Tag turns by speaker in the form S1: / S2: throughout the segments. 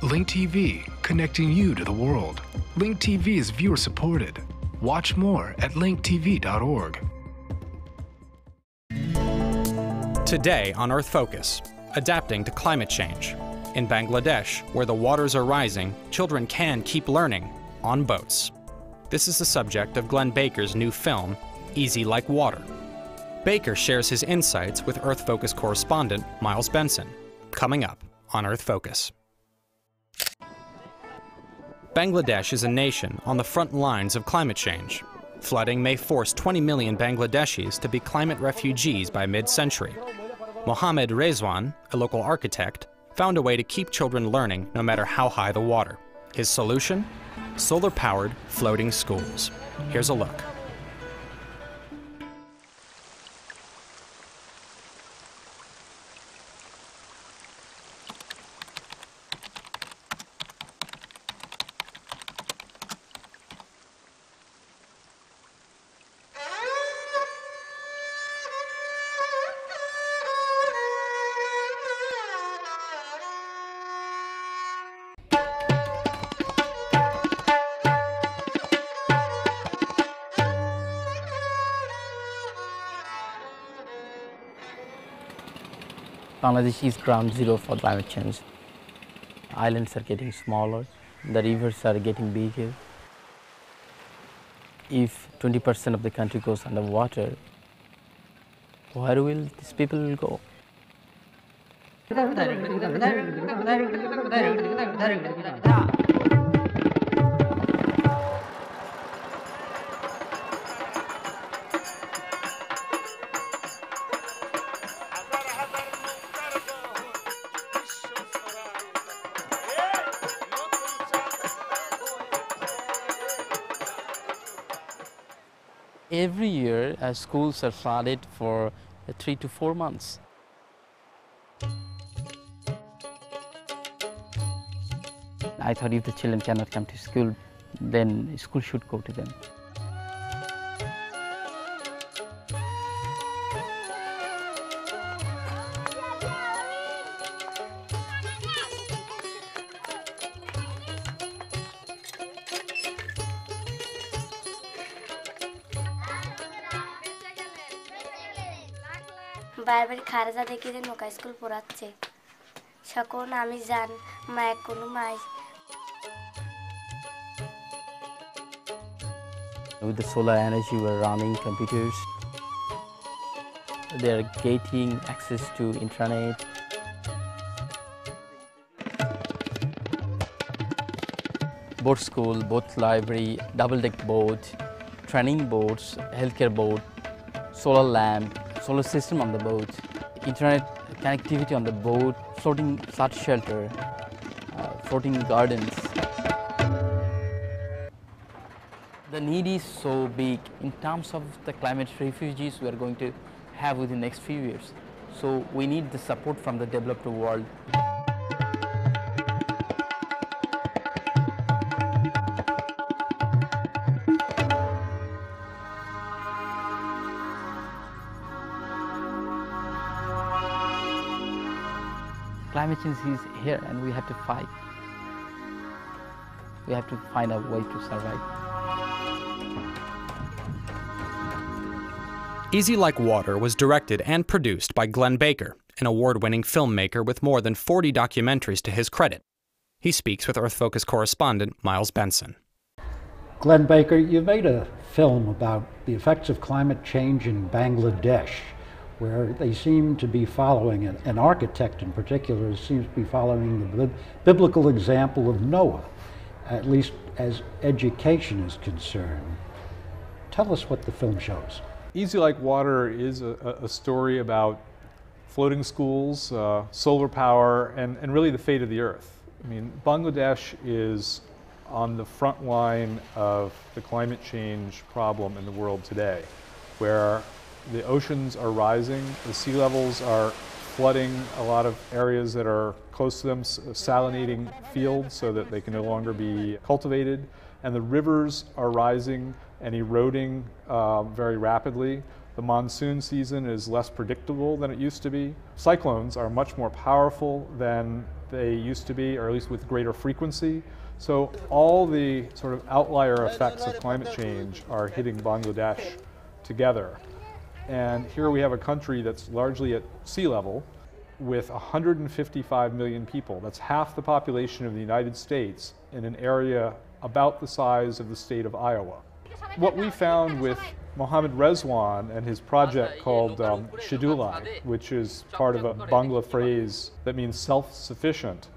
S1: Link TV, connecting you to the world. Link TV is viewer supported. Watch more at linktv.org.
S2: Today on Earth Focus, adapting to climate change. In Bangladesh, where the waters are rising, children can keep learning on boats. This is the subject of Glenn Baker's new film, Easy Like Water. Baker shares his insights with Earth Focus correspondent Miles Benson, coming up on Earth Focus. Bangladesh is a nation on the front lines of climate change. Flooding may force 20 million Bangladeshis to be climate refugees by mid-century. Mohamed Rezwan, a local architect, found a way to keep children learning no matter how high the water. His solution? Solar-powered floating schools. Here's a look.
S3: Bangladesh is ground zero for climate change. Islands are getting smaller, the rivers are getting bigger. If 20% of the country goes underwater, where will these people go? Every year, schools are flooded for 3 to 4 months. I thought if the children cannot come to school, then school should go to them.
S4: বারবার খারজা দেখি যে নৌকা school পড়াচ্ছে সকন আমি জান মায় কোনো মাই
S3: With the solar energy, we're running computers. They're getting access to internet. Boat school, boat library, double-deck boat, training boats, healthcare boat, solar lamp, solar system on the boat, internet connectivity on the boat, floating flood shelter, floating gardens. The need is so big in terms of the climate refugees we are going to have within the next few years. So we need the support from the developed world. Climate change is here and we have to fight. We have to find a way to survive.
S2: Easy Like Water was directed and produced by Glenn Baker, an award-winning filmmaker with more than 40 documentaries to his credit. He speaks with Earth Focus correspondent Miles Benson.
S5: Glenn Baker, you made a film about the effects of climate change in Bangladesh, where they seem to be following, an architect in particular seems to be following the biblical example of Noah, at least as education is concerned. Tell us what the film shows.
S6: Easy Like Water is a story about floating schools, solar power, and really the fate of the earth. I mean, Bangladesh is on the front line of the climate change problem in the world today, where the oceans are rising, the sea levels are flooding a lot of areas that are close to them, salinating fields so that they can no longer be cultivated, and the rivers are rising and eroding very rapidly. The monsoon season is less predictable than it used to be. Cyclones are much more powerful than they used to be, or at least with greater frequency. So all the sort of outlier effects of climate change are hitting Bangladesh together. And here we have a country that's largely at sea level with 155 million people. That's half the population of the United States in an area about the size of the state of Iowa. What we found with Mohamed Rezwan and his project called Shidulai, which is part of a Bangla phrase that means self-sufficient,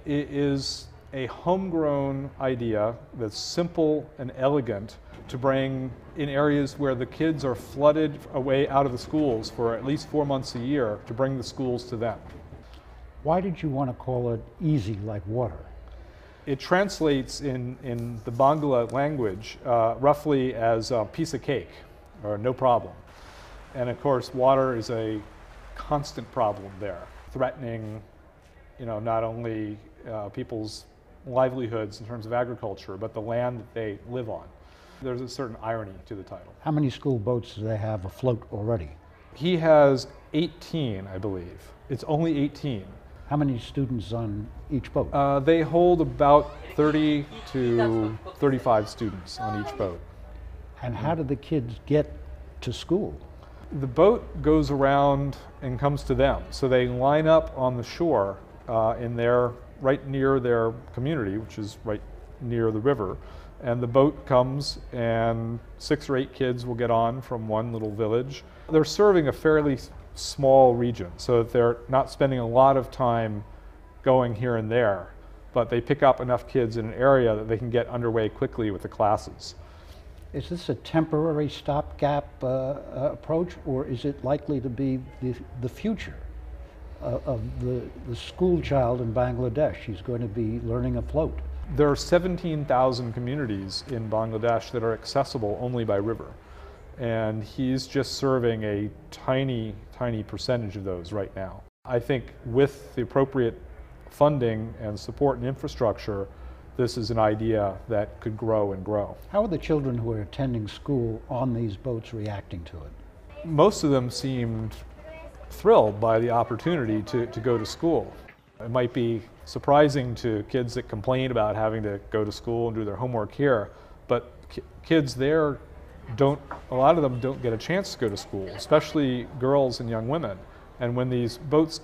S6: is a homegrown idea that's simple and elegant to bring in areas where the kids are flooded away out of the schools for at least 4 months a year, to bring the schools to them.
S5: Why did you want to call it easy like water?
S6: It translates in the Bangla language roughly as a piece of cake, or no problem. And of course, water is a constant problem there, threatening, not only people's livelihoods in terms of agriculture, but the land that they live on. There's a certain irony to the title.
S5: How many school boats do they have afloat already?
S6: He has 18, I believe. It's only 18.
S5: How many students on each boat?
S6: They hold about 30 to 35 students on each boat.
S5: And how do the kids get to school?
S6: The boat goes around and comes to them. So they line up on the shore right near their community, which is right near the river. And the boat comes and 6 or 8 kids will get on from one little village. They're serving a fairly small region, so that they're not spending a lot of time going here and there, but they pick up enough kids in an area that they can get underway quickly with the classes.
S5: Is this a temporary stopgap approach, or is it likely to be the future of the school child in Bangladesh? He's going to be learning afloat.
S6: There are 17,000 communities in Bangladesh that are accessible only by river. And he's just serving a tiny, tiny percentage of those right now. I think with the appropriate funding and support and infrastructure, this is an idea that could grow and grow.
S5: How are the children who are attending school on these boats reacting to it?
S6: Most of them seemed thrilled by the opportunity to go to school. It might be surprising to kids that complain about having to go to school and do their homework here, but kids there a lot of them don't get a chance to go to school, especially girls and young women. And when these boats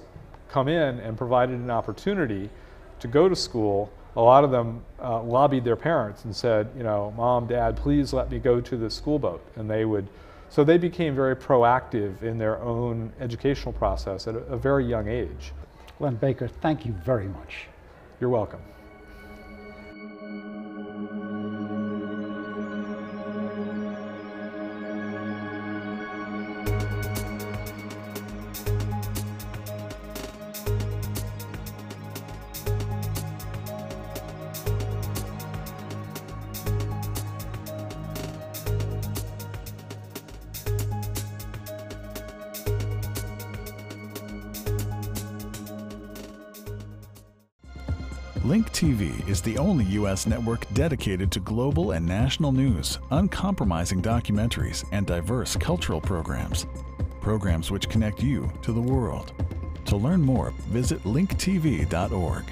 S6: come in and provided an opportunity to go to school, a lot of them lobbied their parents and said, Mom, Dad, please let me go to the school boat. And so they became very proactive in their own educational process at a very young age.
S5: Glenn Baker, thank you very much.
S6: You're welcome.
S7: Link TV is the only U.S. network dedicated to global and national news, uncompromising documentaries, and diverse cultural programs. Programs which connect you to the world. To learn more, visit linktv.org.